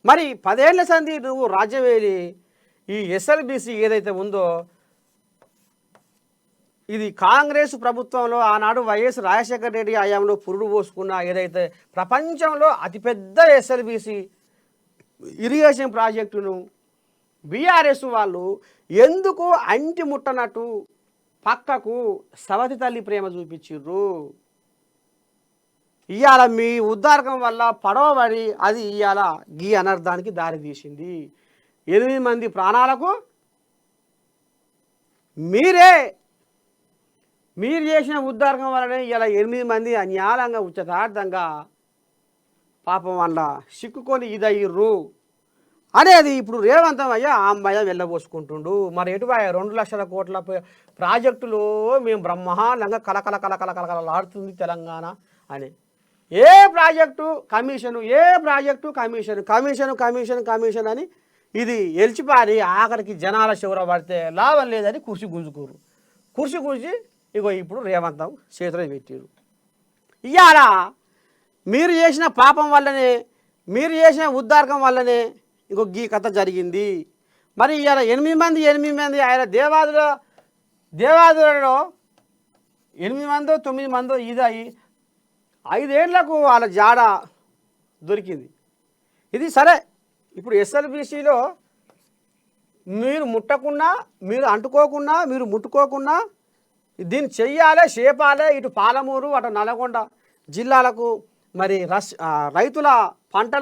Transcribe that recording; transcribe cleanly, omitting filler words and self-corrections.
మరి 10 ఏళ్ల సంధి నువ్వు రాజ్యవేలి ఈ ఎస్ఎల్బీసీ ఏదైతే ఉందో ఇది కాంగ్రెస్ ప్రభుత్వంలో ఆనాడు వైఎస్ రాజశేఖర రెడ్డి హయాంలో పురుడు పోసుకున్న ఏదైతే ప్రపంచంలో అతిపెద్ద ఎస్ఎల్బీసీ ఇరిగేషన్ ప్రాజెక్టును బీఆర్ఎస్ వాళ్ళు ఎందుకు అంటి ముట్టనట్టు పక్కకు సవతి తల్లి ప్రేమ చూపించిర్రు. ఇవాళ మీ ఉద్దారకం వల్ల పడవబడి అది ఇవాళ గీ అనర్థానికి దారితీసింది. 8 మంది ప్రాణాలకు మీరు చేసిన ఉద్దారకం వల్లనే ఇలా 8 మంది అన్యాయంగా ఉచితార్థంగా పాపం వల్ల సిక్కుకొని ఇదయ్యిర్రు అనేది ఇప్పుడు రేవంతం అయ్యా ఆ అమ్మాయి వెళ్ళబోసుకుంటుండు. మరి ఎటువై 2 లక్షల కోట్ల ప్రాజెక్టులో మేము బ్రహ్మాండంగా కలకలలాడుతుంది తెలంగాణ అని ఏ ప్రాజెక్టు కమిషన్ అని ఇది ఎలిచిపారి ఆఖరికి జనాల చివర పడితే లాభం లేదని కుర్చీ గుంజి ఇగో ఇప్పుడు రేవంతం చేతులు పెట్టారు. ఇవాళ మీరు చేసిన పాపం వల్లనే మీరు చేసిన ఉద్దారకం వల్లనే ఇంకో గీ కథ జరిగింది. మరి ఇవాళ 8 మంది ఆయన దేవాదులలో 8 మందో 9 మందో ఇదయి 5 ఏళ్లకు వాళ్ళ జాడ దొరికింది. ఇది సరే. ఇప్పుడు ఎస్ఎల్బీసీలో మీరు ముట్టకున్నా మీరు అంటుకోకున్నా మీరు ముట్టుకోకున్నా దీన్ని చెయ్యాలి చేపాలి. ఇటు పాలమూరు అటు నల్గొండ జిల్లాలకు మరి రైతుల పంటలు